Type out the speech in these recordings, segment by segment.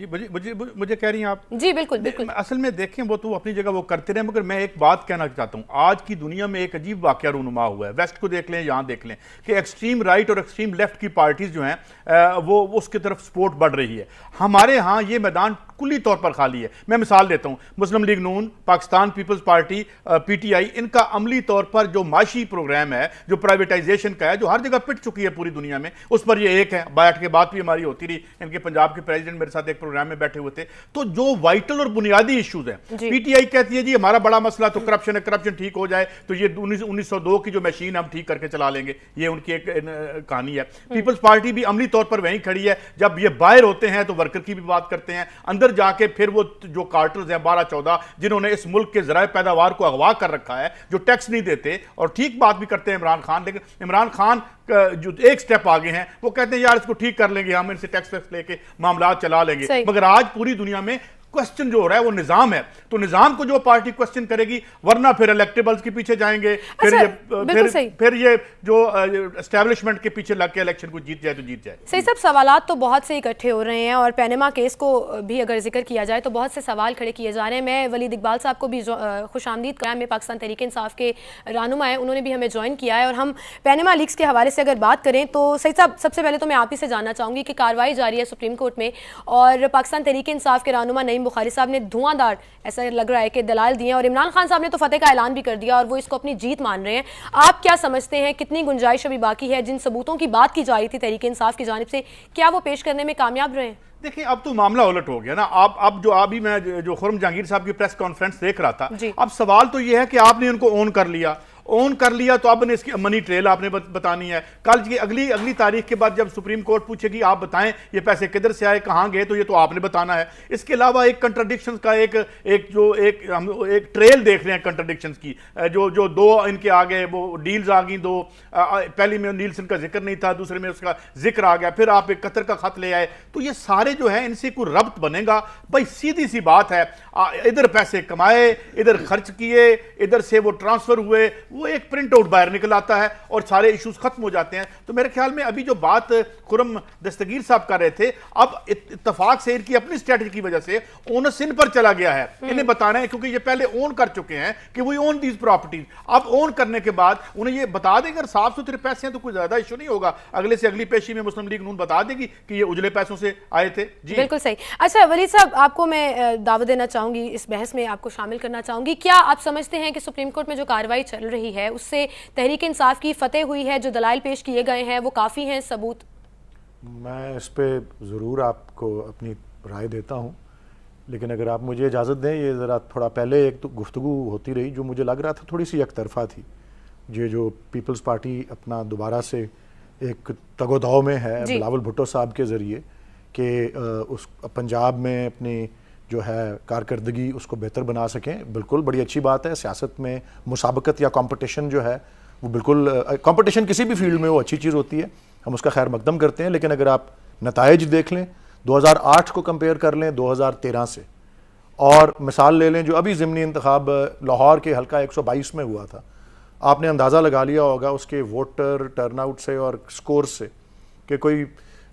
جی مجھے کہہ رہی ہیں آپ؟ جی بالکل بالکل. اصل میں دیکھیں وہ تو اپنی جگہ وہ کرتے رہے، مگر میں ایک بات کہنا چاہتا ہوں، آج کی دنیا میں ایک عجیب واقعہ رونما ہوا ہے، ویسٹ کو دیکھ لیں، یہاں دیکھ لیں کہ ایکسٹریم رائٹ اور ایکسٹریم لیفٹ کی پارٹیز جو ہیں وہ اس کی طرف سپورٹ بڑھ رہی ہے. ہمارے ہاں یہ میدان کلی طور پر خالی ہے. میں مثال دیتا ہوں، مسلم لیگ نون، Pakistan Peoples Party, P T I, ان کا عملی طور پر جو معاشی پروگرام ہے، جو پرائیویٹائزیشن کا ہے، جو ہر جگہ پٹ چکی ہے پوری دنیا میں، اس پر یہ ایک ہے. بیٹھ کے بات بھی ہماری ہوتی رہی، ان کے پنجاب کے پریزیڈنٹ میرے ساتھ ایک پروگرام میں بیٹھے ہوئے تھے. تو جو وائٹل اور بنیادی ایشوز ہیں، پی ٹی آئی کہتی ہے جی ہمارا بڑا مسئلہ تو کرپشن ہے، کرپشن ٹھیک ہو جائے تو یہ 1902 کی جو مشین ہم ٹھیک کر کے چلا لیں گے، یہ ان کی ایک کہانی ہے. پیپلز پارٹی بھی عملی طور پر وہیں کھڑی ہے، جب یہ باہر ہوتے ہیں تو ورکر کی بھی بات کرتے ہیں، اندر جا کے پھر وہ جو کارٹلز ہیں 12-14 جنہوں نے اس ملک کے ذرائع پیداوار کو اغوا کر رکھا ہے، جو ٹیکس نہیں دیتے اور ٹھیک بات بھی کرتے ہیں عمران خان، لیکن عمران خان جو ایک سٹیپ آگے ہیں، وہ کہتے ہیں یار اس کو ٹھیک کر لیں گے، ہم ان سے ٹیکس لے کے معاملات چلا لیں گے. مگر آج پوری دنیا میں کوسچن جو ہو رہا ہے وہ نظام ہے، تو نظام کو جو پارٹی کوسچن کرے گی، ورنہ پھر الیکٹیبلز کے پیچھے جائیں گے، پھر یہ جو اسٹیبلشمنٹ کے پیچھے لگ کے الیکشن کو جیت جائے تو جیت جائے. صحیح. سب سوالات تو بہت سے اکٹھے ہو رہے ہیں، اور پینما کیس کو بھی اگر ذکر کیا جائے تو بہت سے سوال کھڑے کیے جا رہے ہیں. میں ولید اقبال صاحب کو بھی خوش آمدید کریں، میں پاکستان تحریک انصاف کے رہنما ہیں، انہوں نے بھی ہمیں جوائن کیا ہے. اور ہم پینما لیکس کے حوالے سے اگر بات کریں تو سعید صاحب، سب سے پہلے تو میں آپ ہی سے جاننا چاہوں گی کہ کارروائی جاری ہے سپریم کورٹ میں، اور پاکستان تحریک انصاف کے رہنما نعیم بخاری صاحب نے دھواں دار ایسا لگ رہا ہے کہ دلائل دیے ہیں، اور عمران خان صاحب نے تو فتح کا اعلان بھی کر دیا اور وہ اس کو اپنی جیت مان رہے ہیں. آپ کیا سمجھتے ہیں کتنی گنجائش ابھی باقی ہے؟ جن ثبوتوں کی بات کی جا رہی تھی تحریک انصاف کی جانب سے، کیا وہ پیش کرنے میں کامیاب رہے ہیں؟ دیکھیں اب تو معاملہ الٹ ہو گیا نا. اب جو ابھی میں جو خرم جہانگیر صاحب کی پریس کانفرنس دیکھ رہا تھا، اب سوال تو یہ ہے کہ آپ نے ان کو اون کر لیا تو اب نے اس کی منی ٹریل آپ نے بتانی ہے. کل کی اگلی تاریخ کے بعد جب سپریم کورٹ پوچھے گی آپ بتائیں یہ پیسے کدھر سے آئے، کہاں گئے، تو یہ تو آپ نے بتانا ہے. اس کے علاوہ ایک کنٹرڈکشن کا ایک ٹریل دیکھ رہے ہیں کنٹرڈکشنز کی. جو دو ان کے آگے وہ ڈیلز آ گئیں، دو پہلی میں نیلسن کا ذکر نہیں تھا، دوسرے میں اس کا ذکر آ گیا، پھر آپ ایک قطر کا خط لے آئے. تو یہ سارے جو ہیں ان سے کوئی ربط بنے گا؟ بھائی سیدھی سی بات ہے، ادھر پیسے کمائے، ادھر خرچ کیے، ادھر سے وہ ٹرانسفر ہوئے، وہ ایک پرنٹ آؤٹ باہر نکل آتا ہے اور سارے ایشوز ختم ہو جاتے ہیں. تو میرے خیال میں ابھی جو بات خرم دستگیر صاحب کر رہے تھے، اب اتفاق سے ان کی اپنی اسٹریٹجی کی وجہ سے اونس ان پر چلا گیا ہے. انہیں بتانا ہے کیونکہ یہ پہلے اون کر چکے ہیں کہ وی اون دیز پراپرٹیز. اب اون کرنے کے بعد انہیں یہ بتا دیں اگر صاف ستھرے پیسے ہیں تو کوئی زیادہ ایشو نہیں ہوگا. اگلے سے اگلی پیشی میں مسلم لیگ نون بتا دے گی کہ یہ اجلے پیسوں سے آئے تھے. جی بالکل صحیح. اچھا ولید صاحب، آپ کو میں دعوت دینا چاہوں گی، اس بحث میں آپ کو شامل کرنا چاہوں گی. کیا آپ سمجھتے ہیں کہ سپریم کورٹ میں جو کارروائی چل رہی ہے اس سے تحریک انصاف کی فتح ہوئی ہے؟ جو دلائل پیش کیے گئے ہیں وہ کافی ہیں ثبوت؟ میں اس پہ ضرور آپ کو اپنی رائے دیتا ہوں، لیکن اگر آپ مجھے اجازت دیں، یہ ذرا تھوڑا پہلے ایک تو گفتگو ہوتی رہی جو مجھے لگ رہا تھا تھوڑی سی یک طرفہ تھی. یہ جو پیپلز پارٹی اپنا دوبارہ سے ایک تگ و دو میں ہے بلاول بھٹو صاحب کے ذریعے کہ اس پنجاب میں اپنی جو ہے کارکردگی اس کو بہتر بنا سکیں، بالکل بڑی اچھی بات ہے. سیاست میں مسابقت یا کمپٹیشن جو ہے وہ بالکل، کمپٹیشن کسی بھی فیلڈ میں وہ اچھی چیز ہوتی ہے، ہم اس کا خیر مقدم کرتے ہیں. لیکن اگر آپ نتائج دیکھ لیں، 2008 کو کمپیئر کر لیں 2013 سے، اور مثال لے لیں جو ابھی ضمنی انتخاب لاہور کے حلقہ 122 میں ہوا تھا، آپ نے اندازہ لگا لیا ہوگا اس کے ووٹر ٹرن آؤٹ سے اور سکور سے کہ کوئی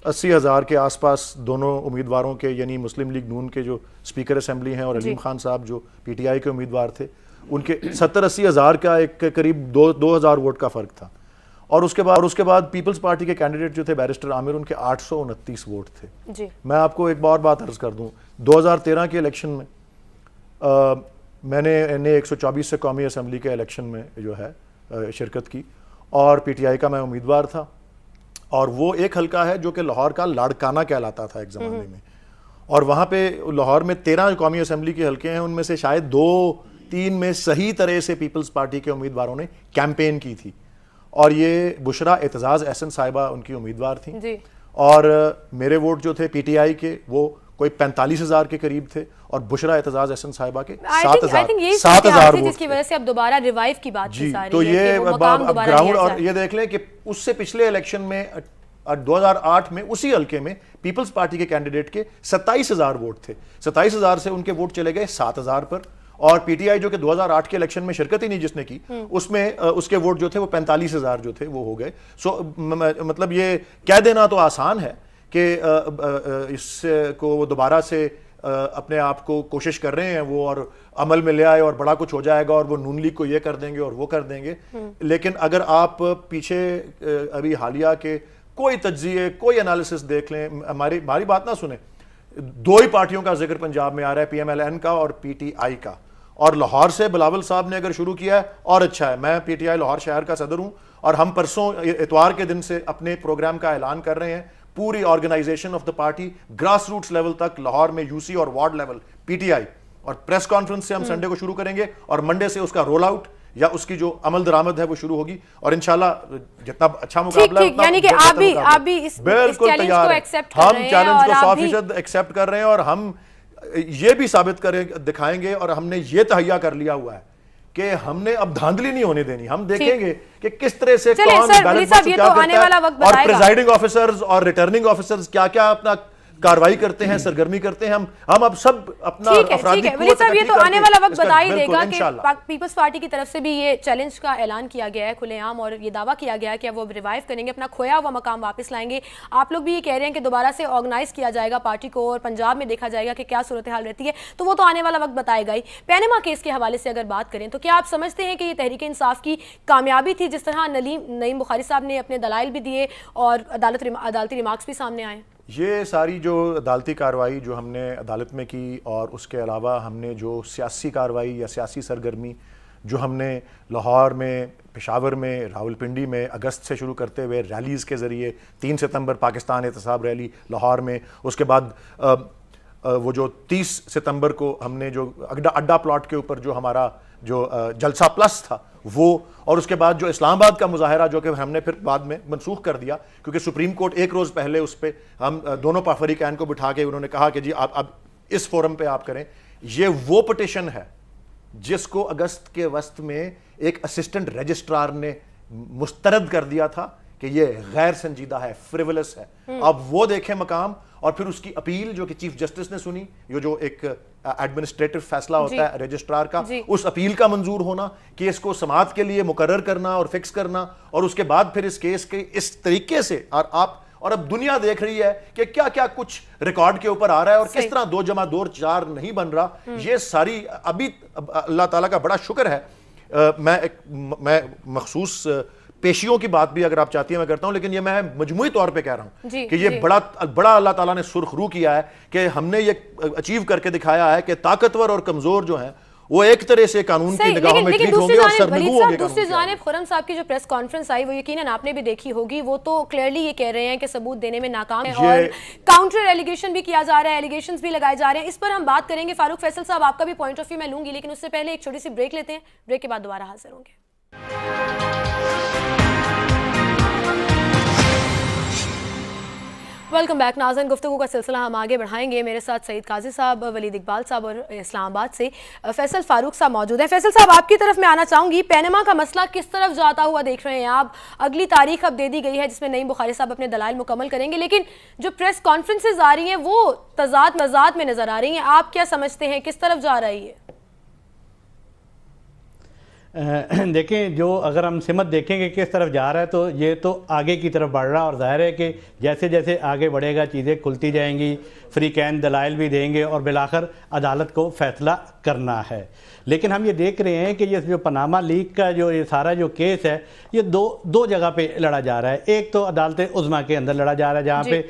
80,000 کے آس پاس دونوں امیدواروں کے، یعنی مسلم لیگ نون کے جو اسپیکر اسمبلی ہیں اور علیم خان صاحب جو پی ٹی آئی کے امیدوار تھے، ان کے 70-80 ہزار کا ایک قریب 2,000 ووٹ کا فرق تھا. اور اس کے بعد پیپلز پارٹی کے کینڈیڈیٹ جو تھے بیرسٹر عامر، ان کے 829 ووٹ تھے. میں آپ کو ایک اور بات عرض کر دوں، 2013 کے الیکشن میں میں نے NA-124 سے قومی اسمبلی کے الیکشن میں جو ہے شرکت کی، اور پی ٹی آئی کا میں امیدوار تھا، اور وہ ایک حلقہ ہے جو کہ لاہور کا لاڑکانہ کہلاتا تھا ایک زمانے میں. اور وہاں پہ لاہور میں 13 قومی اسمبلی کے حلقے ہیں، ان میں سے شاید 2-3 میں صحیح طرح سے پیپلز پارٹی کے امیدواروں نے کیمپین کی تھی، اور یہ بشرا اعتزاز احسن صاحبہ ان کی امیدوار تھیں. اور میرے ووٹ جو تھے پی ٹی آئی کے وہ کوئی 45,000 کے قریب تھے، اور بشرا اعتزاز احسن صاحبہ کے 7,000 ووٹ، جس کی وجہ سے اب دوبارہ ریوائیو کی بات جی. تو یہ گراؤنڈ، اور یہ دیکھ لیں کہ اس سے پچھلے الیکشن میں 2008 میں اسی حلقے میں پیپلز پارٹی کے کینڈیڈیٹ کے 27,000 ووٹ تھے. 27,000 سے ان کے ووٹ چلے گئے 7,000 پر، اور پی ٹی آئی جو کہ 2008 کے الیکشن میں شرکت ہی نہیں جس نے کی، اس میں اس کے ووٹ جو تھے وہ 45,000 جو تھے وہ ہو گئے. سو مطلب یہ کہہ دینا تو آسان ہے کہ اس کو وہ دوبارہ سے اپنے آپ کو کوشش کر رہے ہیں وہ اور عمل میں لے آئے اور بڑا کچھ ہو جائے گا اور وہ نون لیگ کو یہ کر دیں گے اور وہ کر دیں گے. لیکن اگر آپ پیچھے ابھی حالیہ کے کوئی تجزیے کوئی انالیسس دیکھ لیں, ہماری بات نہ سنیں, 2 ہی پارٹیوں کا ذکر پنجاب میں آ رہا ہے, پی ایم ایل این کا اور پی ٹی آئی کا, اور لاہور سے بلاول صاحب نے اگر شروع کیا ہے اور اچھا ہے. میں پی ٹی آئی لاہور شہر کا صدر ہوں اور ہم پرسوں اتوار کے دن سے اپنے پروگرام کا اعلان کر رہے ہیں. پوری organisation of the party grass roots level تک, لاہور میں یو سی اور ward level P T I, اور پریس کانفرنس سے ہم سنڈے کو شروع کریں گے اور منڈے سے اس کا رول آؤٹ یا اس کی جو عمل درآمد ہے وہ شروع ہوگی, اور انشاءاللہ جتنا اچھا مقابلہ ہے یعنی کہ آپ بھی اس چیلنج کو ایکسپٹ کر رہے ہیں, ہم چیلنج کو 100% ایکسپٹ کر رہے ہیں, اور ہم یہ بھی ثابت کریں دکھائیں گے, اور ہم نے یہ تہیا کر لیا ہوا ہے کہ ہم نے اب دھاندلی نہیں ہونے دینی. ہم دیکھیں گے کہ کس طرح سے کون بیلنس باکس کیا کرتا ہے, اور پریزائڈنگ آفیسرز اور ریٹرننگ آفیسرز کیا کیا اپنا کاروائی کرتے ہیں, سرگرمی کرتے ہیں. ہم اب سب اپنا افرادی قوت یہ تو آنے والا وقت بتا ہی دے گا کہ پیپلز پارٹی کی طرف سے بھی یہ چیلنج کا اعلان کیا گیا ہے کھلے عام, اور یہ دعویٰ کیا گیا ہے کہ وہ ریوائیو کریں گے, اپنا کھویا ہوا مقام واپس لائیں گے. آپ لوگ بھی یہ کہہ رہے ہیں کہ دوبارہ سے آرگنائز کیا جائے گا پارٹی کو, اور پنجاب میں دیکھا جائے گا کہ کیا صورتحال رہتی ہے, تو وہ تو آنے والا وقت بتائے گا ہی. پینما کیس کے حوالے سے اگر بات کریں تو کیا آپ سمجھتے ہیں کہ یہ تحریک انصاف کی کامیابی تھی, جس طرح نعیم بخاری صاحب نے اپنے دلائل بھی دیے اور عدالتی ریمارکس بھی سامنے آئے؟ یہ ساری جو عدالتی کارروائی جو ہم نے عدالت میں کی, اور اس کے علاوہ ہم نے جو سیاسی کارروائی یا سیاسی سرگرمی جو ہم نے لاہور میں, پشاور میں, راولپنڈی میں اگست سے شروع کرتے ہوئے ریلیز کے ذریعے 3 ستمبر پاکستان احتساب ریلی لاہور میں, اس کے بعد وہ جو 30 ستمبر کو ہم نے جو اڈا پلاٹ کے اوپر جو ہمارا جو جلسہ پلس تھا وہ, اور اس کے بعد جو اسلام آباد کا مظاہرہ جو کہ ہم نے پھر بعد میں منسوخ کر دیا کیونکہ سپریم کورٹ ایک روز پہلے اس پہ ہم دونوں فریقین کو بٹھا کے انہوں نے کہا کہ جی آپ اب اس فورم پہ آپ کریں. یہ وہ پٹیشن ہے جس کو اگست کے وسط میں ایک اسسٹنٹ رجسٹرار نے مسترد کر دیا تھا کہ یہ غیر سنجیدہ ہے, فریولس ہے. اب وہ دیکھیں مقام, اور پھر اس کی اپیل جو کہ چیف جسٹس نے سنی, یہ جو ایک ایڈمنسٹریٹو فیصلہ ہوتا ہے رجسٹرار کا, اس اپیل کا منظور ہونا, کیس کو سماعت کے لیے مقرر کرنا اور فکس کرنا, اور اس کے بعد پھر اس کیس کے اس طریقے سے, اور اب دنیا دیکھ رہی ہے کہ کیا کیا کچھ ریکارڈ کے اوپر آ رہا ہے اور کس طرح 2 + 2 = 4 نہیں بن رہا. یہ ساری ابھی اللہ تعالیٰ کا بڑا شکر ہے. میں مخصوص پیشیوں کی بات بھی اگر آپ چاہتی ہیں میں کرتا ہوں, لیکن یہ میں مجموعی طور پہ کہہ رہا ہوں کہ یہ بڑا اللہ تعالیٰ نے سرخ رو کیا ہے کہ ہم نے یہ اچیو کر کے دکھایا ہے کہ طاقتور اور کمزور جو ہیں وہ ایک طرح سے قانون کی نگاہوں میں ٹھیک ہوں گے اور سرنگو ہوں گے. دوسری جانب خرم صاحب کی جو پریس کانفرنس آئی وہ یقیناً آپ نے بھی دیکھی ہوگی, وہ تو کلیئرلی یہ کہہ رہے ہیں کہ ثبوت دینے میں ناکام ہے, اور کاؤنٹر ایلیگیشن بھی کیا جا رہا ہے, ایلیگیشنز بھی لگائے جا رہے ہیں. اس پر ہم بات کریں گے. فاروق فیصل صاحب آپ کا بھی پوائنٹ آف ویو میں لوں گی, لیکن اس سے پہلے ایک چھوٹی سی بریک لیتے ہیں, بریک کے بعد دوبارہ حاضر ہوں گے. ویلکم بیک ناظرین, گفتگو کا سلسلہ ہم آگے بڑھائیں گے. میرے ساتھ سعید قاضی صاحب, ولید اقبال صاحب اور اسلام آباد سے فیصل فاروق صاحب موجود ہیں. فیصل صاحب آپ کی طرف میں آنا چاہوں گی. پینما کا مسئلہ کس طرف جاتا ہوا دیکھ رہے ہیں آپ؟ اگلی تاریخ اب دے دی گئی ہے جس میں نعیم بخاری صاحب اپنے دلائل مکمل کریں گے, لیکن جو پریس کانفرنسز آ رہی ہیں وہ تضاد مزاد میں نظر آ رہی ہیں. آپ کیا سمجھتے ہیں کس طرف جا رہی ہے؟ دیکھیں, جو اگر ہم سمت دیکھیں کہ کس طرف جا رہا ہے تو یہ تو آگے کی طرف بڑھ رہا, اور ظاہر ہے کہ جیسے جیسے آگے بڑھے گا چیزیں کھلتی جائیں گی, فریقین دلائل بھی دیں گے اور بالآخر عدالت کو فیصلہ کرنا ہے. لیکن ہم یہ دیکھ رہے ہیں کہ یہ جو پاناما لیک کا جو یہ سارا جو کیس ہے یہ دو جگہ پہ لڑا جا رہا ہے. ایک تو عدالت عظمیٰ کے اندر لڑا جا رہا ہے جہاں پہ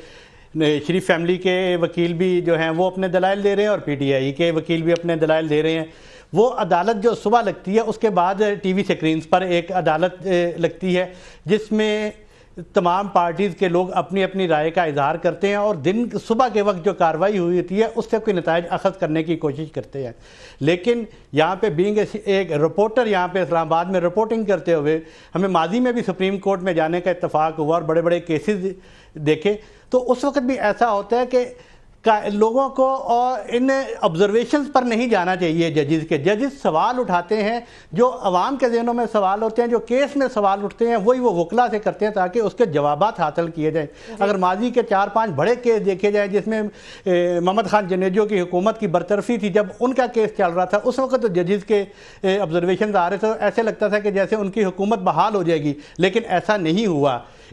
شریف فیملی کے وکیل بھی جو ہیں وہ اپنے دلائل دے رہے ہیں اور پی ٹی آئی کے وکیل بھی اپنے دلائل دے رہے ہیں. وہ عدالت جو صبح لگتی ہے اس کے بعد ٹی وی سکرینز پر ایک عدالت لگتی ہے جس میں تمام پارٹیز کے لوگ اپنی اپنی رائے کا اظہار کرتے ہیں اور صبح کے وقت جو کارروائی ہوئی ہوتی ہے اس سے کوئی نتائج اخذ کرنے کی کوشش کرتے ہیں. لیکن یہاں پہ بینگ ایک رپورٹر یہاں پہ اسلام آباد میں رپورٹنگ کرتے ہوئے ہمیں ماضی میں بھی سپریم کورٹ میں جانے کا اتفاق ہوا اور بڑے بڑے کیسز دیکھے, تو اس وقت بھی ایسا ہوتا ہے کہ لوگوں کو اور ان آبزرویشنز پر نہیں جانا چاہیے. ججز سوال اٹھاتے ہیں جو عوام کے ذہنوں میں سوال ہوتے ہیں, جو کیس میں سوال اٹھتے ہیں وہی وہ وکلا سے کرتے ہیں تاکہ اس کے جوابات حاصل کیے جائیں. اگر ماضی کے 4-5 بڑے کیس دیکھے جائیں جس میں محمد خان جنیجو کی حکومت کی برطرفی تھی, جب ان کا کیس چل رہا تھا اس وقت ججز کے آبزرویشنز آ رہے تھے, ایسے لگتا تھا کہ جیسے ان کی حکومت بحال ہو جائے گی, لیکن ایسا نہیں ہوا.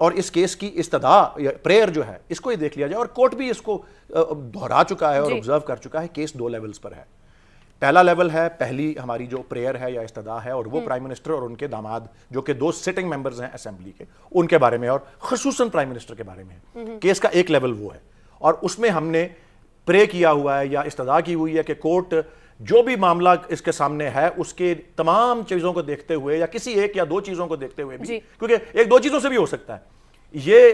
اور اس کیس کی استدعا یا پریئر جو ہے اس کو ہی دیکھ لیا جائے, اور کورٹ بھی اس کو دہرا چکا ہے اور آبزرو کر چکا ہے. کیس 2 لیولز پر ہے. پہلا لیول ہے, پہلی ہماری جو پریئر ہے یا استدعا ہے, اور وہ پرائم منسٹر اور ان کے داماد جو کہ 2 سٹنگ ممبرز ہیں اسمبلی کے, ان کے بارے میں اور خصوصاً پرائم منسٹر کے بارے میں. کیس کا ایک لیول وہ ہے, اور اس میں ہم نے پرے کیا ہوا ہے یا استدعا کی ہوئی ہے کہ کورٹ جو بھی معاملہ اس کے سامنے ہے اس کے تمام چیزوں کو دیکھتے ہوئے یا کسی ایک یا 2 چیزوں کو دیکھتے ہوئے بھی, کیونکہ 1-2 چیزوں سے بھی ہو سکتا ہے, یہ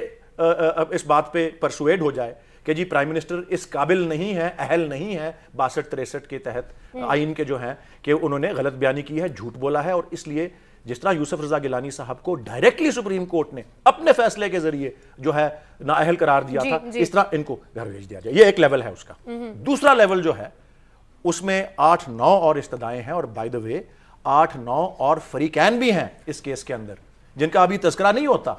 اس بات پہ پرسویڈ ہو جائے کہ جی پرائم منسٹر اس قابل نہیں ہے, اہل نہیں ہے 62-63 کے تحت آئین کے جو ہیں, کہ انہوں نے غلط بیانی کی ہے, جھوٹ بولا ہے, اور اس لیے جس طرح یوسف رضا گیلانی صاحب کو ڈائریکٹلی سپریم کورٹ نے اپنے فیصلے کے ذریعے جو ہے نااہل قرار دیا تھا, اس طرح ان کو گھر بھیج دیا جائے. یہ ایک لیول ہے اس کا. دوسرا لیول جو ہے اس میں 8-9 اور استدعائیں ہیں, اور بائی دا وے 8-9 اور فریقین بھی ہیں اس کیس کے اندر جن کا ابھی تذکرہ نہیں ہوتا.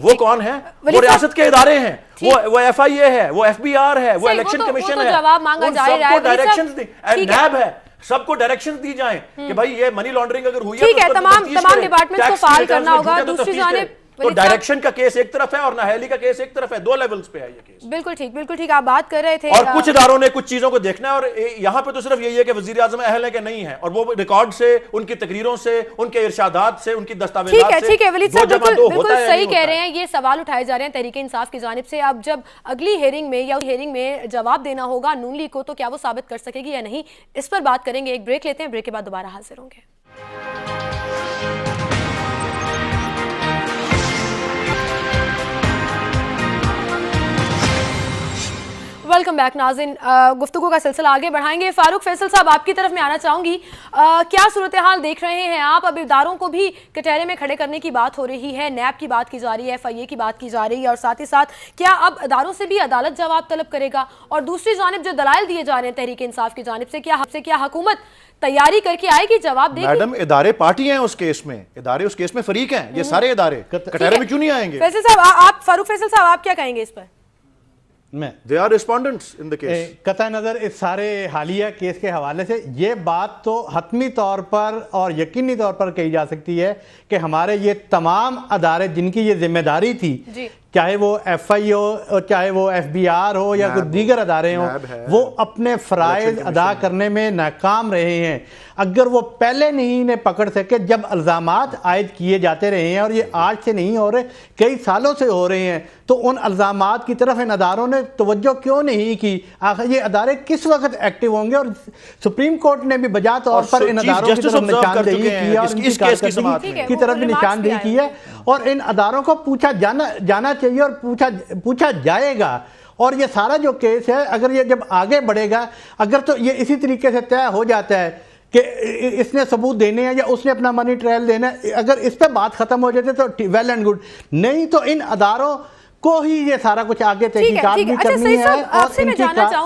وہ کون ہیں؟ وہ ریاست کے ادارے ہیں, وہ ایف آئی اے ہے, وہ ایف بی آر ہے, وہ الیکشن کمیشن ہے, ان سب کو ڈائریکشنز دی, نیب ہے, سب کو ڈائریکشنز دی جائیں کہ بھائی یہ منی لانڈرنگ اگر ہوئی ہے تو تمام ڈپارٹمنٹس کو فعال کرنا ہوگا. دوسری جانب تو ڈائریکشن کا کیس ایک طرف ہے اور نااہلی کا کیس ایک طرف ہے, 2 لیولز پہ ہے یہ کیس. بالکل ٹھیک آپ بات کر رہے تھے. اور کچھ اداروں نے کچھ چیزوں کو دیکھنا ہے, اور یہاں پہ تو صرف یہی ہے کہ وزیر اعظم اہل ہے کہ نہیں ہے, اور وہ ریکارڈ سے, ان کی تقریروں سے, ان کے ارشادات سے, ان کی دستاویزات سے, ٹھیک ہے ولید صاحب بالکل صحیح کہہ رہے ہیں. یہ سوال اٹھائے جا رہے ہیں تحریک انصاف کی جانب سے. اب جب اگلی ہیئرنگ میں یا ہیئرنگ میں جواب دینا ہوگا نون لیگ کو, تو کیا وہ ثابت کر سکے گی یا نہیں, اس پر بات کریں گے. ایک بریک لیتے ہیں, بریک کے بعد دوبارہ حاضر ہوں گے. ویلکم بیک ناظرین, گفتگو کا سلسلہ آگے بڑھائیں گے. فاروق فیصل صاحب, آپ کی طرف میں آنا چاہوں گی. کیا صورتحال دیکھ رہے ہیں آپ؟ اب اداروں کو بھی کٹہرے میں کھڑے کرنے کی بات ہو رہی ہے, نیب کی بات کی جا رہی ہے, ایف آئی اے کی بات کی جا رہی ہے, اور ساتھ ہی ساتھ کیا اب اداروں سے بھی عدالت جواب طلب کرے گا؟ اور دوسری جانب جو دلائل دیے جا رہے ہیں تحریک انصاف کی جانب سے, کیا حکومت تیاری کر کے آئے گی جواب دے گی؟ میڈم ادارے پارٹی ہیں اس کیس میں, ادارے اس کیس میں فریق ہیں, یہ سارے ادارے کٹہرے میں کیوں نہیں آئیں گے؟ فیصل صاحب, آپ فاروق فیصل صاحب آپ کیا کہیں گے اس پر؟ They are respondents in the case. قطع نظر اس سارے حالیہ کیس کے حوالے سے یہ بات تو حتمی طور پر اور یقینی طور پر کہی جا سکتی ہے کہ ہمارے یہ تمام ادارے جن کی یہ ذمہ داری تھی, چاہے وہ ایف آئی ہو, چاہے وہ ایف بی آر ہو یا کوئی دیگر ادارے ہوں, وہ اپنے فرائض ادا کرنے میں ناکام رہے ہیں. اگر وہ پہلے نہیں انہیں پکڑ سکے جب الزامات عائد کیے جاتے رہے ہیں, اور یہ آج سے نہیں ہو رہے, کئی سالوں سے ہو رہے ہیں, تو ان الزامات کی طرف ان اداروں نے توجہ کیوں نہیں کی؟ آخر یہ ادارے کس وقت ایکٹیو ہوں گے؟ اور سپریم کورٹ نے بھی بجا طور پر ان اداروں کی طرف نشاندہی کی اور ان کی کارکردگی کی طرف بھی نشاندہی کی ہے, اور ان اداروں کو پوچھا جانا چاہیے اور پوچھا جائے گا. اور یہ سارا جو کیس ہے اگر یہ جب آگے بڑھے گا, اگر تو یہ اسی طریقے سے طے ہو جاتا ہے کہ اس نے ثبوت دینے ہیں یا اس نے اپنا منی ٹرائل دینا ہے, اگر اس پہ بات ختم ہو جاتے تو ویل اینڈ گڈ, نہیں تو ان اداروں کو ہی یہ سارا کچھ آگے تحقیقات بھی کرنی ہے, اور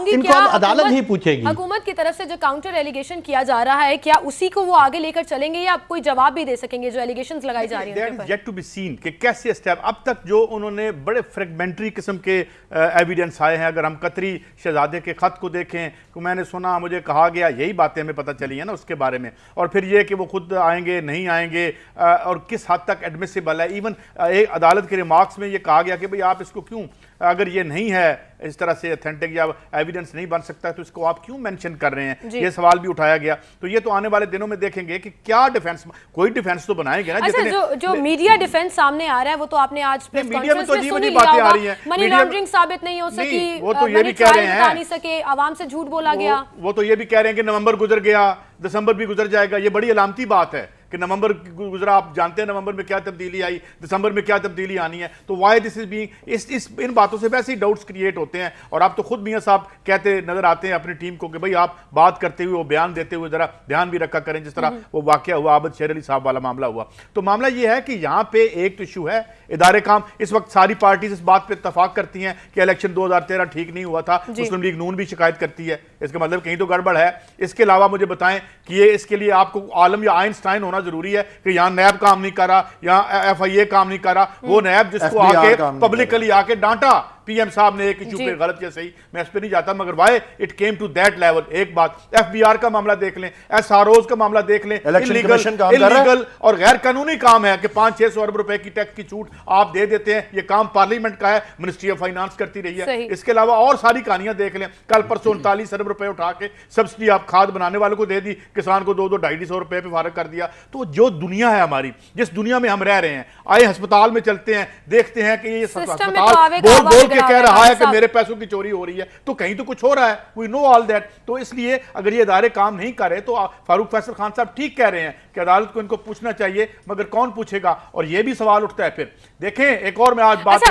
ان کو عدالت ہی پوچھے گی. حکومت کی طرف سے جو کاؤنٹر ایلیگیشن کیا جا رہا ہے, کیا اسی کو وہ آگے لے کر چلیں گے یا کوئی جواب بھی دے سکیں گے جو ایلیگیشنز لگائی جا رہی ہیں؟ یٹ ٹو بی سین کہ کیسے اسٹیپ اب تک جو انہوں نے بڑے فریگمنٹری قسم کے ایویڈنس آئے ہیں. اگر ہم قطری شہزادے کے خط کو دیکھیں کہ میں نے سنا, مجھے کہا گیا, یہی باتیں ہمیں پتہ چلی ہیں نا اس کے بارے میں, اور پھر یہ کہ وہ خود آئیں گے نہیں آئیں گے, اور کس حد تک ایڈمیسیبل ہے. ایون ایک عدالت کے ریمارکس میں یہ کہا گیا کہ بھئی آپ اس کو کیوں, اگر یہ نہیں ہے اس طرح سے اتھینٹک یا ایویڈنس نہیں بن سکتا تو اس کو آپ کیوں مینشن کر رہے ہیں؟ یہ سوال بھی اٹھایا گیا. تو یہ تو آنے والے دنوں میں دیکھیں گے کہ کیا ڈیفنس, کوئی ڈیفنس تو بنائیں گے نا. اچھا, جو میڈیا ڈیفنس سامنے آ رہا ہے وہ تو آپ نے آج پریس کانفرنس میں سن لیا ہوگا, منی لانڈرنگ ثابت نہیں ہو سکی, وہ تو یہ بھی کہہ رہے ہیں, نہیں سکے, عوام سے جھوٹ بولا گیا. وہ تو یہ بھی کہہ رہے ہیں کہ نومبر گزر گیا, دسمبر بھی گزر جائے گا. یہ بڑی علامتی بات ہے کہ نومبر گزرا, آپ جانتے ہیں نومبر میں کیا تبدیلی آئی, دسمبر میں کیا تبدیلی آنی ہے. تو وائی دس از بینگ, ان باتوں سے ویسے ہی ڈاؤٹس کریٹ ہوتے ہیں. اور آپ تو خود میاں صاحب کہتے نظر آتے ہیں اپنی ٹیم کو کہ بھئی آپ بات کرتے ہوئے, وہ بیان دیتے ہوئے ذرا دھیان بھی رکھا کریں, جس طرح وہ واقعہ ہوا عابد شیر علی صاحب والا معاملہ ہوا. تو معاملہ یہ ہے کہ یہاں پہ ایک تو ایشو ہے ادارے کام. اس وقت ساری پارٹیز اس بات پہ اتفاق کرتی ہیں کہ الیکشن 2013 ٹھیک نہیں ہوا تھا. مسلم لیگ نون بھی شکایت کرتی ہے, اس کا مطلب کہیں تو گڑبڑ ہے. اس کے علاوہ مجھے بتائیں کہ یہ اس کے لیے آپ کو عالم یا آئنسٹائن ہونا ضروری ہے کہ یہاں نیب کام نہیں کر رہا, یہاں ایف آئی اے کام نہیں کر رہا. وہ نیب جس کو آ کے پبلکلی آ کے ڈانٹا پی ایم صاحب نے ایک ایشو پہ غلط یا صحیح میں اس پہ نہیں جاتا, مگر why it came to that level. ایک بات ایف بی آر کا معاملہ دیکھ لیں, ایس آر اوز کا معاملہ دیکھ لیں, انلیگل اور غیر قانونی کام ہے کہ 500-600 ارب روپے کی ٹیکس کی چھوٹ آپ دے دیتے ہیں. یہ کام پارلیمنٹ کا ہے, منسٹری آف فائنانس کرتی رہی ہے. اس کے علاوہ اور ساری کہانیاں دیکھ لیں. کل پرسوں 39 ارب روپے اٹھا کے سبسڈی آپ کھاد بنانے والوں کو دے دی, کسان کو 200-250 روپے پہ فارغ کر دیا. تو جو دنیا ہے ہماری, جس دنیا میں ہم رہ رہے ہیں, آئے ہسپتال میں چلتے ہیں, دیکھتے ہیں کہ یہ ہسپتال بول بول کے کہہ رہا ہے کہ میرے پیسوں کی چوری ہو رہی ہے, تو کہیں تو کچھ ہو رہا ہے. وی نو آل دیٹ. تو اس لیے اگر یہ ادارے کام نہیں کر رہے تو فاروق فیصل خان صاحب ٹھیک کہہ رہے ہیں کہ عدالت کو ان کو پوچھنا چاہیے, مگر کون پوچھے گا؟ اور یہ بھی سوال اٹھتا ہے پھر. دیکھیں ایک اور میں آج بات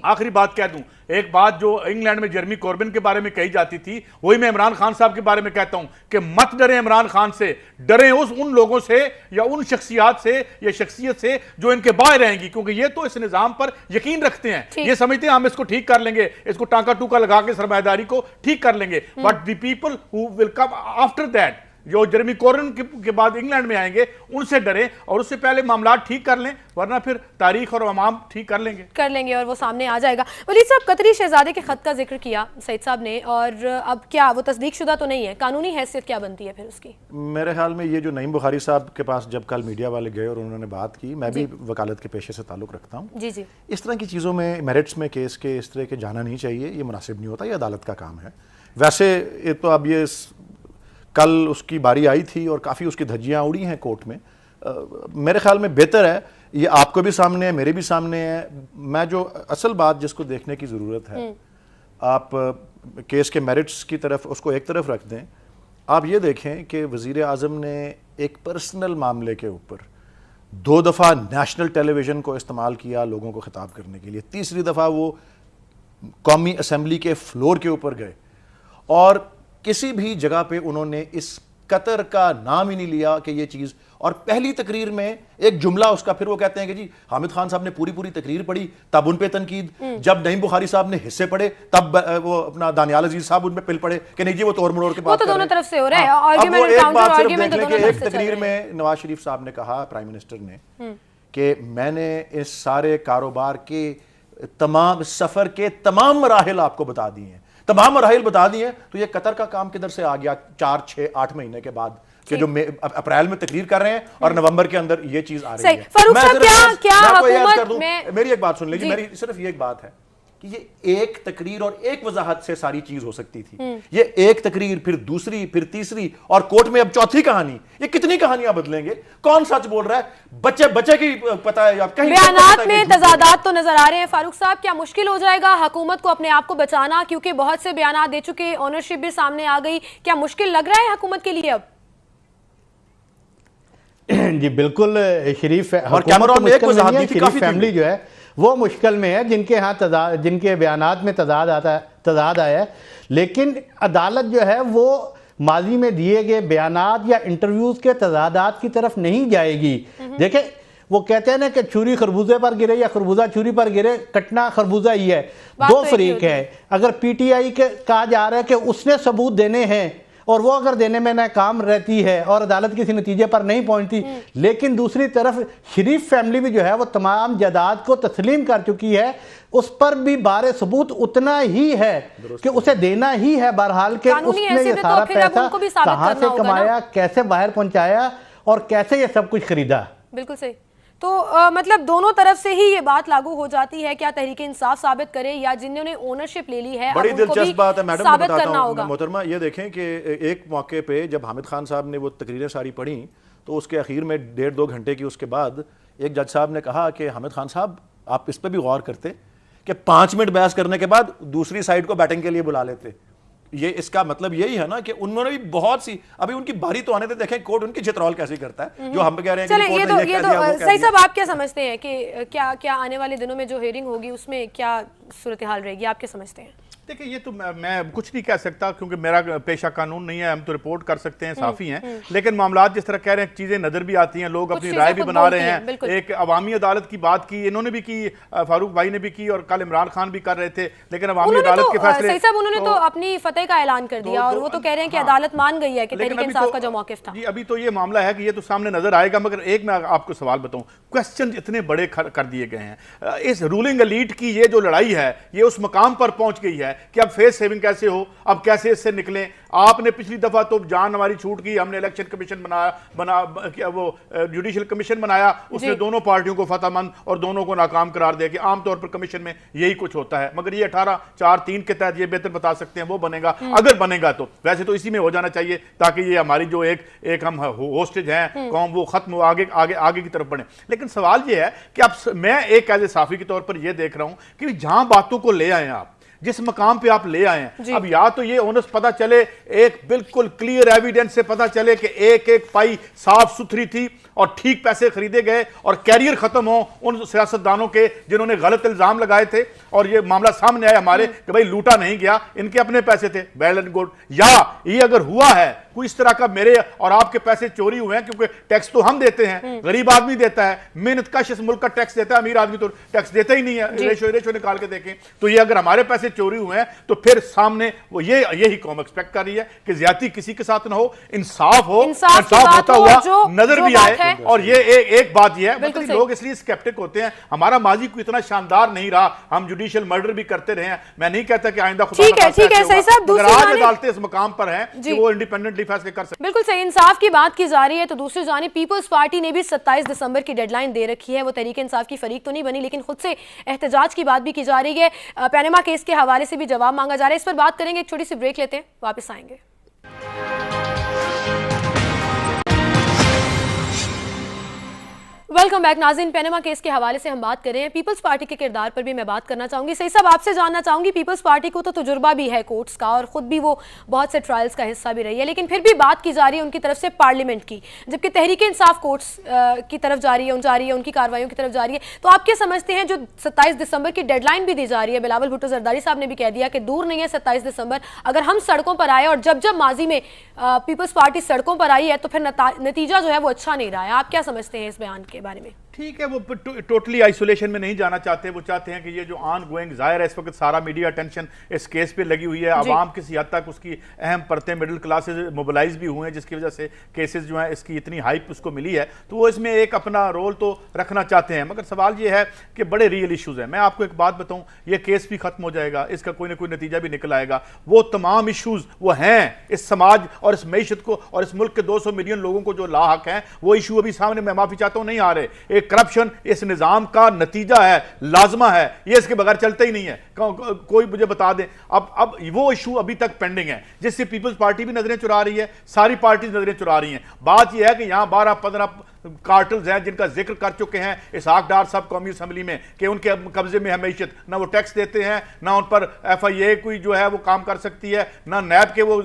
آخری بات کہہ دوں. ایک بات جو انگلینڈ میں جرمی کوربن کے بارے میں کہی جاتی تھی, وہی میں عمران خان صاحب کے بارے میں کہتا ہوں کہ مت ڈریں عمران خان سے, ڈریں ان لوگوں سے یا ان شخصیات سے یا شخصیت سے جو ان کے باہر رہیں گی, کیونکہ یہ تو اس نظام پر یقین رکھتے ہیں, یہ سمجھتے ہیں ہم اس کو ٹھیک کر لیں گے, اس کو ٹانکا ٹوکا لگا کے سرمایہ داری کو ٹھیک کر لیں گے. But the people who will come after that, جو جرمی کوربن کے بعد انگلینڈ میں آئیں گے, ان سے ڈریں اور اس سے پہلے معاملات ٹھیک کر لیں, ورنہ پھر تاریخ اور عوام ٹھیک کر لیں گے اور وہ سامنے آ جائے گا. ولید صاحب, قطری شہزادے کے خط کا ذکر کیا سعید صاحب نے, اور اب کیا وہ تصدیق شدہ تو نہیں ہے, قانونی حیثیت کیا بنتی ہے پھر اس کی؟ میرے خیال میں یہ جو نعیم بخاری صاحب کے پاس جب کل میڈیا والے گئے اور انہوں نے بات کی, میں بھی وکالت کے پیشے سے تعلق رکھتا ہوں, جی اس طرح کی چیزوں میں میرٹس میں کیس کے اس طرح کے جانا نہیں چاہیے, یہ مناسب نہیں ہوتا, یہ عدالت کا کام ہے. ویسے تو اب یہ کل اس کی باری آئی تھی اور کافی اس کی دھجیاں اڑی ہیں کورٹ میں. میرے خیال میں بہتر ہے, یہ آپ کو بھی سامنے ہے, میرے بھی سامنے ہے. میں جو اصل بات جس کو دیکھنے کی ضرورت ہے, آپ کیس کے میرٹس کی طرف اس کو ایک طرف رکھ دیں. آپ یہ دیکھیں کہ وزیر اعظم نے ایک پرسنل معاملے کے اوپر 2 دفعہ نیشنل ٹیلی ویژن کو استعمال کیا لوگوں کو خطاب کرنے کے لیے, تیسری دفعہ وہ قومی اسمبلی کے فلور کے اوپر گئے اور کسی بھی جگہ پہ انہوں نے اس قطر کا نام ہی نہیں لیا کہ یہ چیز. اور پہلی تقریر میں ایک جملہ اس کا, پھر وہ کہتے ہیں کہ جی حامد خان صاحب نے پوری تقریر پڑھی, تب ان پہ تنقید, جب نعیم بخاری صاحب نے حصے پڑھے تب وہ اپنا دانیال عزیز صاحب ان پہ پل پڑے کہ نہیں جی وہ توڑ مڑوڑ کے بات کر رہے ہیں. وہ تو دونوں طرف سے ہو رہا ہے. اب وہ ایک بات صرف دیکھ لیں کہ ایک تقریر میں نواز شریف صاحب نے کہا, پرائم منسٹر نے, کہ میں نے اس سارے کاروبار کے تمام سفر کے تمام مراحل آپ کو بتا دی ہیں, تمام مراحل بتا دی ہیں. تو یہ قطر کا کام کدھر سے آ گیا 4, 6, 8 مہینے کے بعد کہ جو اپریل میں تقریر کر رہے ہیں اور نومبر کے اندر یہ چیز آ رہی ہے. فاروق صاحب کیا حکومت میں میری ایک بات سن لیجیے, میری صرف یہ ایک بات ہے کہ یہ ایک تقریر اور ایک وضاحت سے ساری چیز ہو سکتی تھی. یہ ایک تقریر, پھر دوسری, پھر تیسری, اور کورٹ میں اب چوتھی کہانی. یہ کتنی کہانیاں بدلیں گے؟ کون سچ بول رہا ہے؟ بچے کی پتہ ہے, آپ کہیں بیانات میں تضادات تو نظر آ رہے ہیں. فاروق صاحب, کیا مشکل ہو جائے گا حکومت کو اپنے آپ کو بچانا, کیونکہ بہت سے بیانات دے چکے, اونرشپ بھی سامنے آ گئی, کیا مشکل لگ رہا ہے حکومت کے لیے اب؟ جی بالکل شریف, اور کیمرون نے ایک وضاحت دی تھی, کافی فیملی جو ہے وہ مشکل میں ہے, جن کے ہاں جن کے بیانات میں تضاد آیا ہے. لیکن عدالت جو ہے وہ ماضی میں دیے گئے بیانات یا انٹرویوز کے تضادات کی طرف نہیں جائے گی. دیکھیں وہ کہتے ہیں نا کہ چھری خربوزے پر گرے یا خربوزہ چھری پر گرے, کٹنا خربوزہ ہی ہے. 2 فریق ہے. اگر پی ٹی آئی کے کہا جا رہا ہے کہ اس نے ثبوت دینے ہیں اور وہ اگر دینے میں ناکام رہتی ہے اور عدالت کسی نتیجے پر نہیں پہنچتی, لیکن دوسری طرف شریف فیملی بھی جو ہے وہ تمام جائیداد کو تسلیم کر چکی ہے, اس پر بھی بار ثبوت اتنا ہی ہے کہ اسے دینا ہی ہے. بہرحال کہ اس نے یہ سارا پیسہ کہاں سے کمایا, کیسے باہر پہنچایا اور کیسے یہ سب کچھ خریدا. بالکل صحیح. تو مطلب دونوں طرف سے ہی یہ بات لاگو ہو جاتی ہے, کیا تحریک انصاف ثابت کرے یا جنہوں نے اونرشپ لے لی ہے بڑی دلچسپ بات ہے میڈم, میں بتاتا ہوں محترمہ. یہ دیکھیں کہ ایک موقع پہ جب حامد خان صاحب نے وہ تقریریں ساری پڑھیں تو اس کے اخیر میں 1.5-2 گھنٹے کی اس کے بعد ایک جج صاحب نے کہا کہ حامد خان صاحب آپ اس پہ بھی غور کرتے کہ 5 منٹ بحث کرنے کے بعد دوسری سائڈ کو بیٹنگ کے لیے بلا لیتے. یہ اس کا مطلب یہی ہے نا کہ انہوں نے بھی بہت سی, ابھی ان کی باری تو آنے تھے, دیکھیں کورٹ ان کی چترول کیسے کرتا ہے, جو ہم کہہ رہے ہیں کہ یہ تو صحیح صاحب, آپ کیا سمجھتے ہیں کہ کیا آنے والے دنوں میں جو ہیئرنگ ہوگی اس میں کیا صورتحال رہے گی, آپ کیا سمجھتے ہیں؟ دیکھیں یہ تو میں کچھ نہیں کہہ سکتا کیونکہ میرا پیشہ قانون نہیں ہے, ہم تو رپورٹ کر سکتے ہیں, صحافی ہیں, لیکن معاملات جس طرح کہہ رہے ہیں چیزیں نظر بھی آتی ہیں, لوگ اپنی رائے بھی بنا رہے ہیں. ایک عوامی عدالت کی بات کی انہوں نے بھی کی, فاروق بھائی نے بھی کی, اور کل عمران خان بھی کر رہے تھے, لیکن عوامی عدالت کے فیصلے صحیح صاحب انہوں نے تو اپنی فتح کا اعلان کر دیا, اور وہ تو کہہ رہے ہیں کہ عدالت مان گئی ہے کہ تحریک انصاف کا جو موقف تھا. جی ابھی تو یہ معاملہ ہے کہ یہ تو سامنے نظر آئے گا, مگر ایک میں آپ کو سوال بتاؤں, کوسچن اتنے بڑے کر دیے گئے ہیں. اس رولنگ ایلیٹ کی یہ جو لڑائی ہے یہ اس مقام پر پہنچ گئی ہے کہ اب فیس سیونگ کیسے ہو, اب کیسے اس سے نکلیں. آپ نے پچھلی دفعہ تو جان ہماری چھوٹ گئی, ہم نے الیکشن کمیشن وہ جوڈیشل کمیشن بنایا, اس نے دونوں پارٹیوں کو فتح مند اور دونوں کو ناکام قرار دیا کہ عام طور پر کمیشن میں یہی کچھ ہوتا ہے, مگر یہ 18(4)(3) کے تحت یہ بہتر بتا سکتے ہیں وہ بنے گا, اگر بنے گا تو ویسے تو اسی میں ہو جانا چاہیے تاکہ یہ ہماری جو ایک ہم ہوسٹیج ہیں قوم وہ ختم ہو, آگے کی طرف بڑھیں. لیکن سوال یہ ہے کہ اب میں ایک ایز اے صحافی کے طور پر یہ دیکھ رہا ہوں کہ جہاں باتوں کو لے آئے آپ, جس مقام پہ آپ لے آئے ہیں, اب یا تو یہ اونس پتہ چلے, ایک بالکل کلیئر ایویڈنس سے پتہ چلے کہ ایک پائی صاف ستھری تھی اور ٹھیک پیسے خریدے گئے اور کیریئر ختم ہو ان سیاستدانوں کے جنہوں نے غلط الزام لگائے تھے, اور یہ معاملہ سامنے آیا ہمارے کہ بھائی لوٹا نہیں گیا, ان کے اپنے پیسے تھے, ویل اینڈ گڈ. یا یہ اگر ہوا ہے کوئی اس طرح کا میرے اور آپ کے پیسے چوری ہوئے ہیں, کیونکہ ٹیکس تو ہم دیتے ہیں, غریب آدمی دیتا ہے, محنت کش اس ملک کا ٹیکس دیتا ہے, امیر آدمی تو ٹیکس دیتا ہی نہیں ہے, ریشو نکال کے دیکھیں تو یہ اگر ہمارے پیسے چوری ہوئے ہیں تو پھر سامنے وہ یہی قوم ایکسپیکٹ کر رہی ہے کہ زیادتی کسی کے ساتھ نہ ہو, انصاف ہو, انصاف ہوتا ہوا نظر بھی آئے. اور یہ ایک بات یہ ہے لوگ اس لیے اسکیپٹک ہوتے ہیں, ہمارا ماضی کو اتنا شاندار نہیں رہا, ہم جوڈیشل مرڈر بھی کرتے رہے ہیں, میں نہیں کہتا کہ آئندہ خدا عدالتیں اس مقام پر ہیں کہ وہ انڈیپینڈنٹلی فیصلے کر سکتے. بالکل صحیح, انصاف کی بات کی جا رہی ہے تو دوسری جانب پیپلز پارٹی نے بھی 27 دسمبر کی ڈیڈ لائن دے رکھی ہے. وہ تحریک انصاف کی فریق تو نہیں بنی لیکن خود سے احتجاج کی بات بھی کی جا رہی ہے, پینما کیس کے حوالے سے بھی جواب مانگا جا رہا ہے. اس پر بات کریں گے, ایک چھوٹی سی بریک لیتے ہیں, واپس آئیں گے. ویلکم بیک ناظرین, پینما کیس کے حوالے سے ہم بات کر رہے ہیں, پیپلز پارٹی کے کردار پر بھی میں بات کرنا چاہوں گی. صحیح صاحب آپ سے جاننا چاہوں گی, پیپلز پارٹی کو تو تجربہ بھی ہے کورٹس کا اور خود بھی وہ بہت سے ٹرائلز کا حصہ بھی رہی ہے, لیکن پھر بھی بات کی جا رہی ہے ان کی طرف سے پارلیمنٹ کی, جبکہ تحریک انصاف کورٹس کی طرف جاری ہے, ان کی کارروائیوں کی طرف جاری ہے. تو آپ کیا سمجھتے ہیں جو 27 دسمبر کی ڈیڈ لائن بھی دی جا رہی ہے, بلاول بھٹو زرداری صاحب نے بھی کہہ دیا کہ دور نہیں ہے 27 دسمبر, اگر ہم سڑکوں پر آئے, اور جب ماضی میں پیپلز پارٹی سڑکوں پر آئی ہے تو پھر نتیجہ جو ہے وہ اچھا نہیں رہا ہے. آپ کیا سمجھتے ہیں اس بیان کے بارے میں؟ ٹھیک ہے, وہ ٹوٹلی آئسولیشن میں نہیں جانا چاہتے, وہ چاہتے ہیں کہ یہ جو آن گوئنگ, ظاہر ہے اس وقت سارا میڈیا اٹینشن اس کیس پہ لگی ہوئی ہے, عوام کسی حد تک اس کی اہم پرتیں مڈل کلاسز موبلائز بھی ہوئے ہیں جس کی وجہ سے کیسز جو ہیں اس کی اتنی ہائپ اس کو ملی ہے, تو وہ اس میں ایک اپنا رول تو رکھنا چاہتے ہیں. مگر سوال یہ ہے کہ بڑے ریئل ایشوز ہیں. میں آپ کو ایک بات بتاؤں, یہ کیس بھی ختم ہو جائے گا, اس کا کوئی نہ کوئی نتیجہ بھی نکل آئے گا. وہ تمام ایشوز وہ ہیں اس سماج اور اس معیشت کو اور اس ملک کے 200 ملین لوگوں کو جو لاحق ہیں, وہ ایشو ابھی سامنے, میں معافی چاہتا ہوں, نہیں آ رہے. ایک کرپشن اس نظام کا نتیجہ ہے, لازمہ ہے, یہ اس کے بغیر چلتا ہی نہیں ہے. کوئی مجھے بتا دیں, اب وہ ایشو ابھی تک پینڈنگ ہے جس سے پیپلز پارٹی بھی نظریں چرا رہی ہے, ساری پارٹیز نظریں چرا رہی ہیں. بات یہ ہے کہ یہاں 12-15 کارٹلز ہیں جن کا ذکر کر چکے ہیں اسحاق ڈار صاحب قومی اسمبلی میں کہ ان کے قبضے میں ہے معیشت, نہ وہ ٹیکس دیتے ہیں, نہ ان پر FIA کوئی جو ہے وہ کام کر سکتی ہے, نہ نیب کے وہ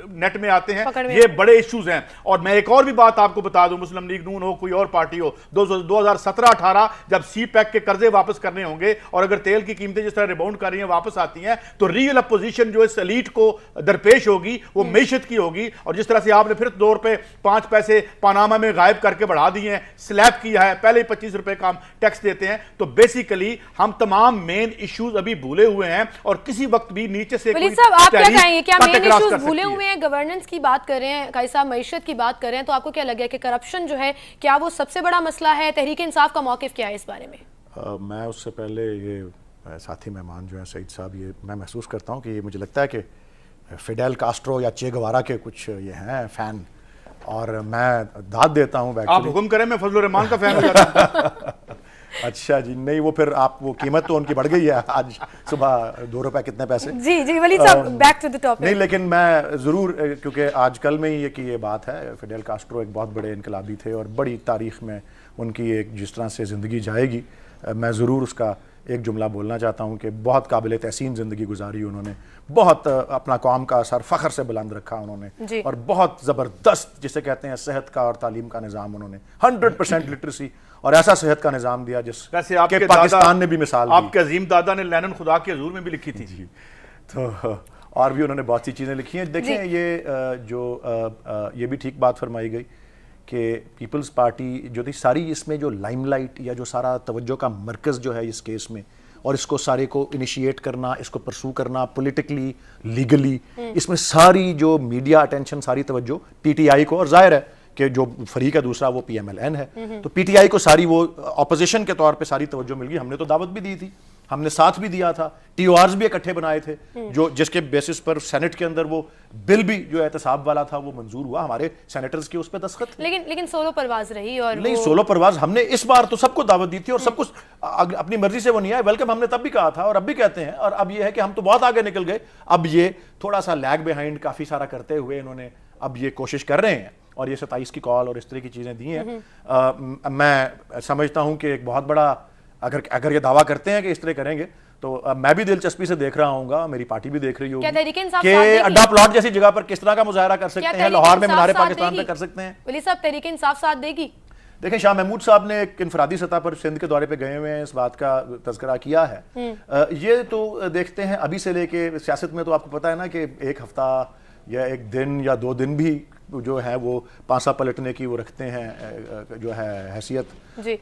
نیٹ میں آتے ہیں. یہ بڑے ایشوز ہیں. اور میں ایک اور بھی بات آپ کو بتا دوں, مسلم لیگ نون ہو, کوئی اور پارٹی ہو, 2017-18 جب سی پیک کے قرضے واپس کرنے ہوں گے اور اگر تیل کی قیمتیں جس طرح ریباؤنڈ کر رہی ہیں واپس آتی ہیں, تو ریئل اپوزیشن جو اس ایلیٹ کو درپیش ہوگی وہ معیشت کی ہوگی. اور جس طرح سے آپ نے پھر دور پہ 5 پیسے پاناما میں غائب کر کے بڑھا دیے ہیں, سلیب کیا ہے, پہلے 25 روپے کا ٹیکس دیتے ہیں, تو بیسیکلی ہم تمام مین ایشوز ابھی بھولے ہوئے ہیں اور کسی وقت بھی نیچے سے ولید صاحب آپ کیا کہیں گے, کیا مین ایشوز بھولے ہوئے ہیں؟ گورننس کی بات کر رہے ہیں, قائد صاحب معیشت کی بات کر رہے ہیں, تو آپ کو کیا لگا کہ کرپشن جو ہے کیا وہ سب سے بڑا مسئلہ ہے؟ تحریک انصاف کا موقف کیا ہے اس بارے میں؟ میں اس سے پہلے یہ ساتھی مہمان جو ہیں سعید صاحب, یہ میں محسوس کرتا ہوں کہ یہ مجھے لگتا ہے کہ فیڈیل کاسٹرو یا چے گوارا کے کچھ یہ ہیں فین, اور میں داد دیتا ہوں. آپ حکم کریں, میں فضل الرحمان کا فین ہو جاتا ہوں. اچھا جی, نہیں وہ پھر آپ وہ قیمت تو ان کی بڑھ گئی ہے, آج صبح 2 روپے کتنے پیسے. جی ولید صاحب بیک ٹو دی ٹاپک. نہیں لیکن میں ضرور, کیونکہ آج کل میں ہی یہ بات ہے, فیڈیل کاسٹرو ایک بہت بڑے انقلابی تھے اور بڑی تاریخ میں ان کی ایک جس طرح سے زندگی جائے گی, میں ضرور اس کا ایک جملہ بولنا چاہتا ہوں کہ بہت قابل تحسین زندگی گزاری انہوں نے, بہت اپنا قوم کا سر فخر سے بلند رکھا انہوں نے, اور بہت زبردست جسے کہتے ہیں صحت کا اور تعلیم کا نظام انہوں نے 100% لٹریسی اور ایسا صحت کا نظام دیا جس ویسے آپ کے پاکستان نے بھی مثال دی. آپ کے عظیم دادا نے لینن خدا کے حضور میں بھی لکھی تھی. جی, تو اور بھی انہوں نے بہت سی چیزیں لکھی ہیں. دیکھیں یہ بھی ٹھیک بات فرمائی گئی کہ پیپلز پارٹی جو تھی ساری اس میں جو لائم لائٹ یا جو سارا توجہ کا مرکز جو ہے اس کیس میں, اور اس کو سارے کو انیشیٹ کرنا, اس کو پرسو کرنا پولیٹیکلی لیگلی, اس میں ساری جو میڈیا اٹینشن, ساری توجہ پی ٹی آئی کو, اور ظاہر ہے کہ جو فریق ہے دوسرا وہ پی ایم ایل این ہے, تو پی ٹی آئی کو ساری وہ اپوزیشن کے طور پہ ساری توجہ مل گئی. ہم نے تو دعوت بھی دی تھی, ہم نے ساتھ بھی دیا تھا, ٹی او آرز بھی اکٹھے بنائے تھے, جو جس کے بیسس پر سینٹ کے اندر وہ بل بھی جو احتساب والا تھا وہ منظور ہوا, ہمارے سینیٹرز کے اس پہ دستخط. لیکن سولو پرواز رہی, اور نہیں سولو پرواز ہم نے اس بار تو سب کو دعوت دی تھی, اور سب کچھ اپنی مرضی سے وہ نہیں آئے. ویلکم ہم نے تب بھی کہا تھا اور اب بھی کہتے ہیں, اور اب یہ ہے کہ ہم تو بہت آگے نکل گئے. اب یہ تھوڑا سا لیگ بیہائنڈ کافی سارا کرتے ہوئے انہوں نے اب یہ کوشش کر رہے ہیں, اور یہ 27 کی کال اور اس طرح کی چیزیں دی ہیں. میں سمجھتا ہوں کہ ایک بہت بڑا, اگر یہ دعویٰ کرتے ہیں کہ اس طرح کریں گے, تو میں بھی دلچسپی سے دیکھ رہا ہوں گا, میری پارٹی بھی دیکھ رہی ہوگی کہ اڈا پلاٹ جیسی جگہ پر کس طرح کا مظاہرہ کر سکتے ہیں, لاہور میں مینار پاکستان پہ کر سکتے ہیں. ولی صاحب تحریک انصاف ساتھ دے گی؟ دیکھیں شاہ محمود صاحب نے ایک انفرادی سطح پر سندھ کے دورے پہ گئے ہوئے ہیں, اس بات کا تذکرہ کیا ہے. یہ تو دیکھتے ہیں ابھی سے لے کے, سیاست میں تو آپ کو پتہ ہے نا کہ ایک ہفتہ یا ایک دن یا 2 دن بھی جو ہے وہ پانسا پلٹنے کی وہ رکھتے ہیں جو ہے حیثیت,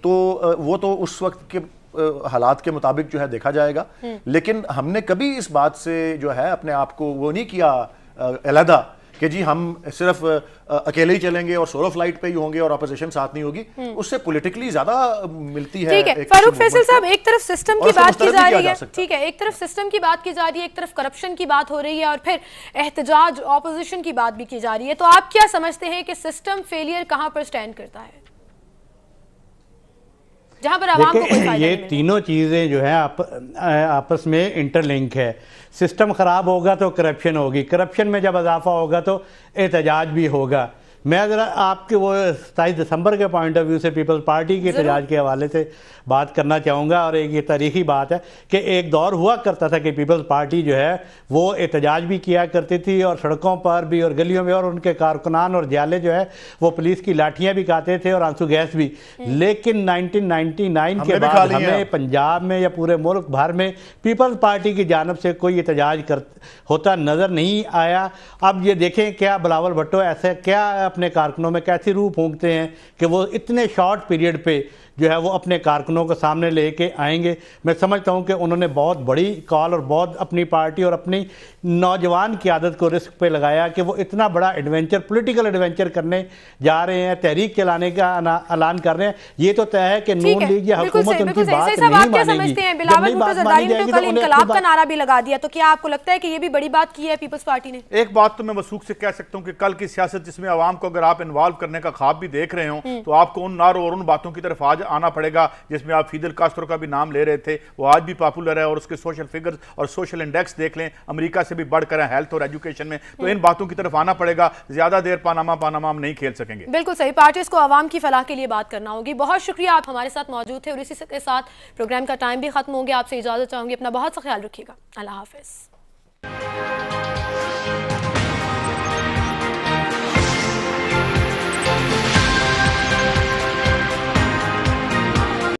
تو وہ تو اس وقت کے حالات کے مطابق جو ہے دیکھا جائے گا. لیکن ہم نے کبھی اس بات سے جو ہے اپنے آپ کو وہ نہیں کیا علیحدہ کہ جی ہم صرف اکیلے ہی چلیں گے اور سولو فلائٹ پہ ہی ہوں گے اور اپوزیشن ساتھ نہیں ہوگی. اس سے پولیٹیکلی زیادہ ملتی ہے. ٹھیک ہے فاروق فیصل صاحب, ایک طرف سسٹم کی بات کی جا رہی ہے, ٹھیک ہے, ایک طرف سسٹم کی بات کی جا رہی ہے, ایک طرف کرپشن کی بات ہو رہی ہے, اور پھر احتجاج اپوزیشن کی بات بھی کی جا رہی ہے. تو آپ کیا سمجھتے ہیں کہ سسٹم فیلئر کہاں پر سٹینڈ کرتا ہے, جہاں پر عوام کو کوئی فائدہ نہیں؟ یہ تینوں چیزیں جو ہیں آپس میں انٹر لنک ہے. سسٹم خراب ہوگا تو کرپشن ہوگی, کرپشن میں جب اضافہ ہوگا تو احتجاج بھی ہوگا. میں ذرا آپ کے وہ 27 دسمبر کے پوائنٹ آف ویو سے پیپلز پارٹی کے احتجاج کے حوالے سے بات کرنا چاہوں گا. اور ایک یہ تاریخی بات ہے کہ ایک دور ہوا کرتا تھا کہ پیپلز پارٹی جو ہے وہ احتجاج بھی کیا کرتی تھی, اور سڑکوں پر بھی اور گلیوں میں, اور ان کے کارکنان اور جالے جو ہے وہ پولیس کی لاٹھیاں بھی کھاتے تھے اور آنسو گیس بھی. لیکن 1999 کے بعد ہمیں پنجاب میں یا پورے ملک بھر میں پیپلز پارٹی کی جانب سے کوئی احتجاج ہوتا نظر نہیں آیا. اب یہ دیکھیں کیا بلاول بھٹو ایسے کیا اپنے کارکنوں میں کیسی روح پھونکتے ہیں کہ وہ اتنے شارٹ پیریڈ پہ جو ہے وہ اپنے کارکنوں کو سامنے لے کے آئیں گے. میں سمجھتا ہوں کہ انہوں نے بہت بڑی کال اور بہت اپنی پارٹی اور اپنی نوجوان قیادت کو رسک پہ لگایا کہ وہ اتنا بڑا ایڈونچر, پولیٹیکل ایڈونچر کرنے جا رہے ہیں, تحریک چلانے کا اعلان کر رہے ہیں. یہ تو طے ہے کہ نون لیگ یا حکومت ان کی بات نہیں مانے گی. بلاول بھٹو زرداری نے تو کل انقلاب کا نعرہ بھی لگا دیا, تو کیا آپ کو لگتا ہے کہ یہ بھی بڑی بات کی ہے پیپلز پارٹی نے؟ ایک بات تو میں وثوق سے کہہ سکتا ہوں کہ کل کی سیاست جس میں عوام کو اگر آپ انوالو کرنے کا خواب بھی دیکھ رہے ہوں, تو آپ کو ان نعروں اور ان باتوں کی طرف آج آنا پڑے گا جس میں آپ فیدل کاسٹرو کا بھی نام لے رہے تھے. وہ آج بھی پاپولر ہے, اور اس کے سوشل فگرز اور سوشل انڈیکس دیکھ لیں, امریکہ سے بھی بڑھ کر ہیں ہیلتھ اور ایجوکیشن میں. تو ان باتوں کی طرف آنا پڑے گا. زیادہ دیر پاناما ہم نہیں کھیل سکیں گے. بالکل صحیح, پارٹیز کو عوام کی فلاح کے لیے بات کرنا ہوگی. بہت شکریہ, آپ ہمارے ساتھ موجود تھے, اور اسی کے ساتھ پروگرام کا ٹائم بھی ختم ہو گیا. آپ سے اجازت چاہوں گی, اپنا بہت سا خیال رکھیے گا. اللہ حافظ.